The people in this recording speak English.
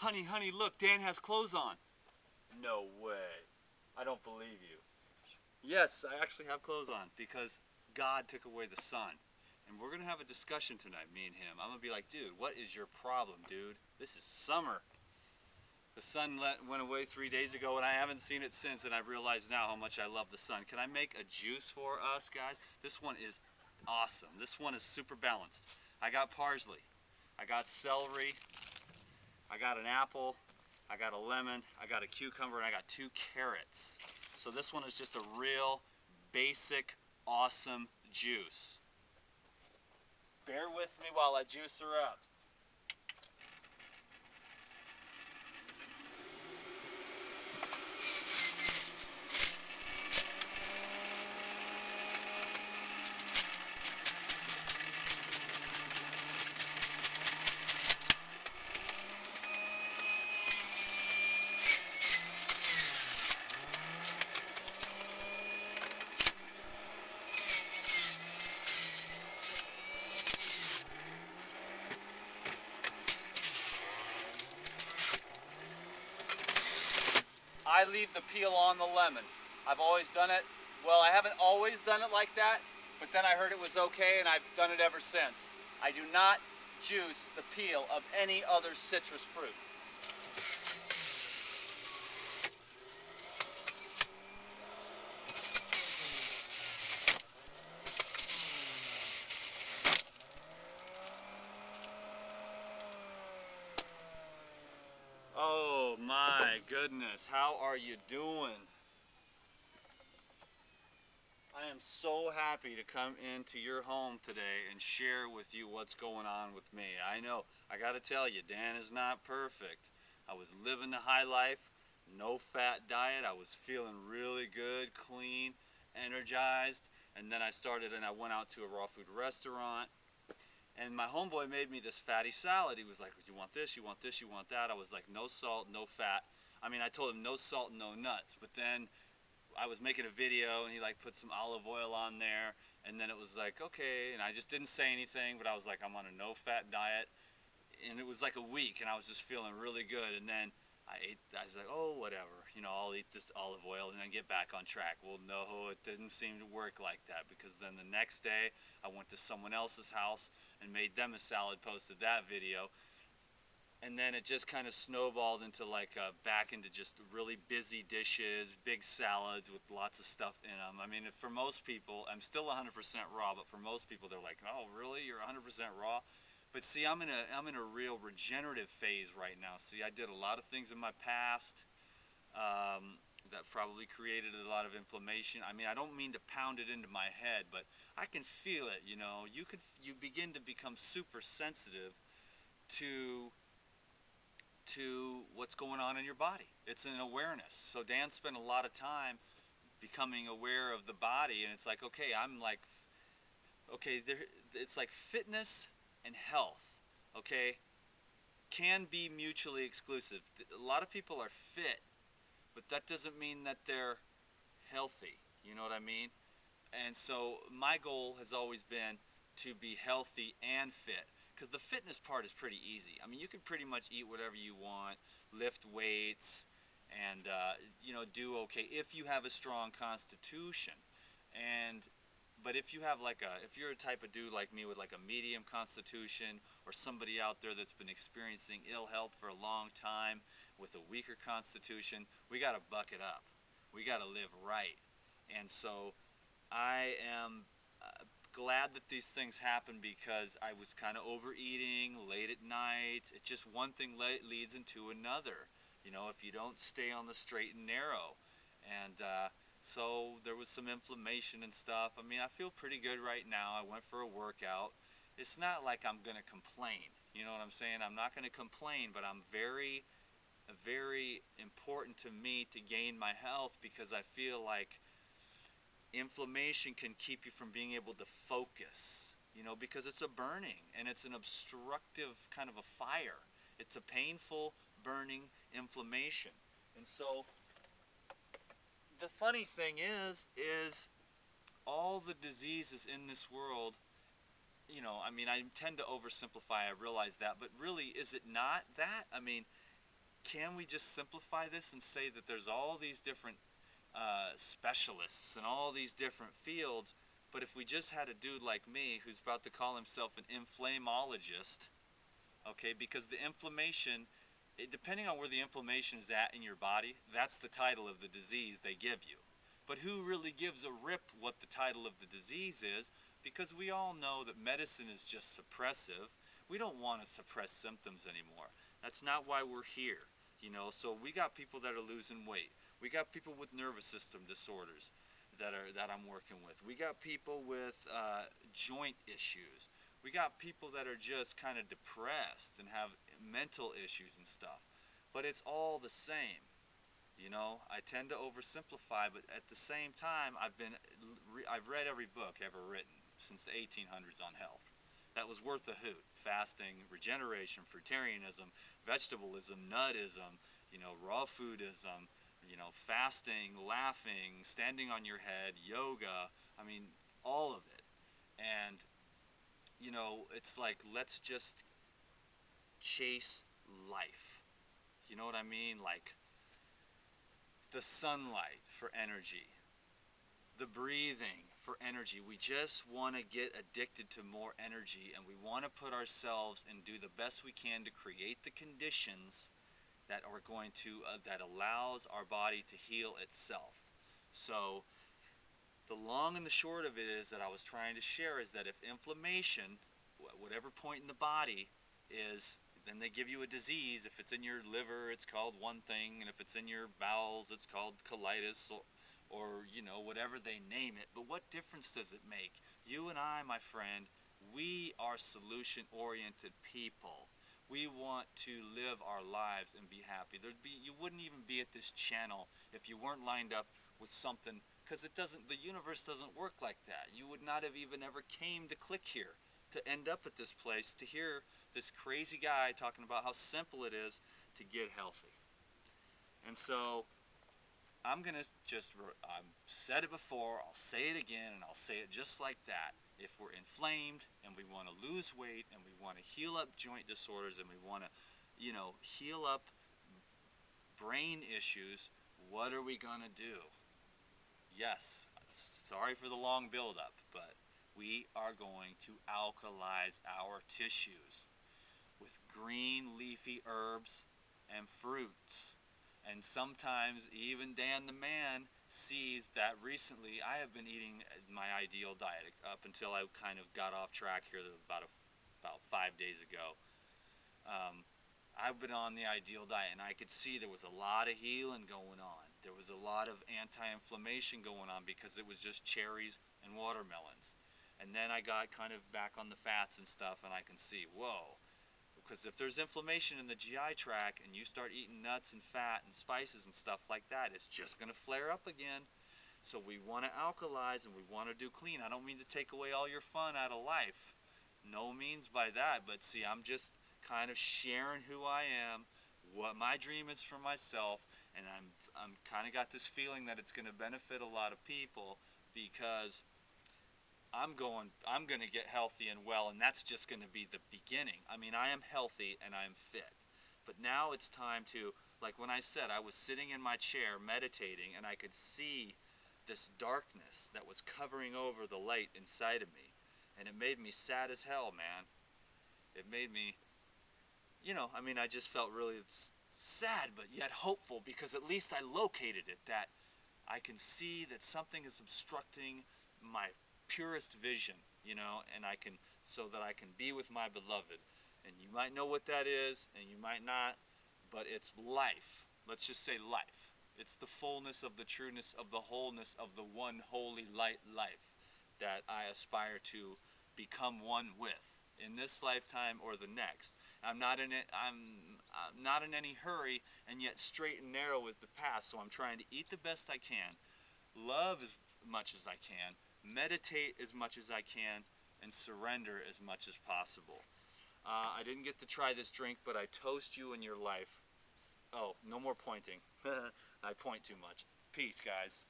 Honey, honey, look, Dan has clothes on. No way. I don't believe you. Yes, I actually have clothes on because God took away the sun. And we're going to have a discussion tonight, me and him. I'm going to be like, dude, what is your problem, dude? This is summer. The sun went away 3 days ago and I haven't seen it since, and I realize now how much I love the sun. Can I make a juice for us, guys? This one is awesome. This one is super balanced. I got parsley. I got celery. I got an apple. I got a lemon. I got a cucumber, and I got 2 carrots. So this one is just a real basic, awesome juice. Bear with me while I juice her up. I leave the peel on the lemon. I've always done it. Well, I haven't always done it like that, but then I heard it was okay and I've done it ever since. I do not juice the peel of any other citrus fruit. Oh my goodness, how are you doing? I am so happy to come into your home today and share with you what's going on with me. I know, I gotta tell you, Dan is not perfect. I was living the high life, no fat diet. I was feeling really good, clean, energized. And then I went out to a raw food restaurant. And my homeboy made me this fatty salad. He was like, you want this, you want this, you want that. I was like, no salt, no fat. I mean, I told him no salt, no nuts. But then I was making a video and he like put some olive oil on there. And then it was like, okay. And I just didn't say anything, but I was like, I'm on a no fat diet. And it was like a week and I was just feeling really good. And then I was like, oh, whatever, you know, I'll eat this olive oil and then get back on track. Well, no, it didn't seem to work like that, because then the next day I went to someone else's house and made them a salad, posted that video. And then it just kind of snowballed into like back into just really busy dishes, big salads with lots of stuff in them. I mean, for most people, I'm still 100% raw, but for most people, they're like, oh, really? You're 100% raw? But see, I'm in a real regenerative phase right now. See, I did a lot of things in my past that probably created a lot of inflammation. I mean, I don't mean to pound it into my head, but I can feel it. You know, you begin to become super sensitive to what's going on in your body. It's an awareness. So Dan spent a lot of time becoming aware of the body, and it's like, okay, I'm like, okay, it's like fitness and health, okay, can be mutually exclusive. A lot of people are fit, but that doesn't mean that they're healthy. You know what I mean? And so my goal has always been to be healthy and fit, because the fitness part is pretty easy. I mean, you can pretty much eat whatever you want, lift weights, and you know, do okay if you have a strong constitution. And but if you have like if you're a type of dude like me with like a medium constitution, or somebody out there that's been experiencing ill health for a long time with a weaker constitution, we got to buck it up. We got to live right. And so I am glad that these things happen, because I was kind of overeating late at night. It's just one thing leads into another, you know, if you don't stay on the straight and narrow. And so there was some inflammation and stuff. I mean, I feel pretty good right now. I went for a workout. It's not like I'm going to complain. You know what I'm saying? I'm not going to complain, but I'm very important to me to gain my health, because I feel like inflammation can keep you from being able to focus, you know, because it's a burning and it's an obstructive kind of a fire. It's a painful burning inflammation. And so the funny thing is all the diseases in this world, you know, I mean, I tend to oversimplify, I realize that, but really, is it not that? I mean, can we just simplify this and say that there's all these different specialists in all these different fields, but if we just had a dude like me who's about to call himself an inflammologist, okay, because the inflammation, depending on where the inflammation is at in your body, that's the title of the disease they give you. But who really gives a rip what the title of the disease is? Because we all know that medicine is just suppressive. We don't want to suppress symptoms anymore. That's not why we're here. You know, so we got people that are losing weight. We got people with nervous system disorders that I'm working with. We got people with joint issues. We got people that are just kind of depressed and have mental issues and stuff. But it's all the same. You know, I tend to oversimplify, but at the same time, I've read every book ever written since the 1800s on health. That was worth a hoot. Fasting, regeneration, fruitarianism, vegetabilism, nuttism, you know, raw foodism, you know, fasting, laughing, standing on your head, yoga, I mean, all of it. And, you know, it's like, let's just chase life. You know what I mean? Like, the sunlight for energy, the breathing for energy. We just want to get addicted to more energy, and we want to put ourselves and do the best we can to create the conditions that are going to that allows our body to heal itself. So the long and the short of it is that I was trying to share is that if inflammation, whatever point in the body is, then they give you a disease. If it's in your liver, it's called one thing, and if it's in your bowels, it's called colitis, or you know, whatever they name it. But what difference does it make? You and I, my friend, we are solution-oriented people. We want to live our lives and be happy. You wouldn't even be at this channel if you weren't lined up with something, because the universe doesn't work like that. You would not have even ever came to click here to end up at this place to hear this crazy guy talking about how simple it is to get healthy. And so I'm gonna just, I've said it before, I'll say it again, and I'll say it just like that. If we're inflamed and we want to lose weight and we want to heal up joint disorders and we want to, you know, heal up brain issues, what are we gonna do? Yes, sorry for the long build-up, but we are going to alkalize our tissues with green leafy herbs and fruits. And sometimes even Dan the man sees that recently I have been eating my ideal diet up until I kind of got off track here about 5 days ago. I've been on the ideal diet, and I could see there was a lot of healing going on. There was a lot of anti-inflammation going on because it was just cherries and watermelons. And then I got kind of back on the fats and stuff, and I can see, whoa, because if there's inflammation in the GI tract and you start eating nuts and fat and spices and stuff like that, it's just going to flare up again. So we want to alkalize and we want to do clean. I don't mean to take away all your fun out of life. No means by that, but see, I'm just kind of sharing who I am, what my dream is for myself, and I'm kind of got this feeling that it's going to benefit a lot of people because I'm going to get healthy and well, and that's just going to be the beginning. I mean, I am healthy and I'm fit. But now it's time to, like when I said, I was sitting in my chair meditating and I could see this darkness that was covering over the light inside of me. And it made me sad as hell, man. It made me, you know, I mean, I just felt really sad, but yet hopeful, because at least I located it, that I can see that something is obstructing my purest vision, you know, and so that I can be with my beloved. And you might know what that is, and you might not, but it's life. Let's just say life. It's the fullness of the trueness of the wholeness of the one holy light life that I aspire to become one with in this lifetime or the next. I'm not in it. I'm not in any hurry, and yet straight and narrow is the path. So I'm trying to eat the best I can, love as much as I can, meditate as much as I can, and surrender as much as possible. I didn't get to try this drink, but I toast you in your life. Oh, no more pointing. I point too much. Peace, guys.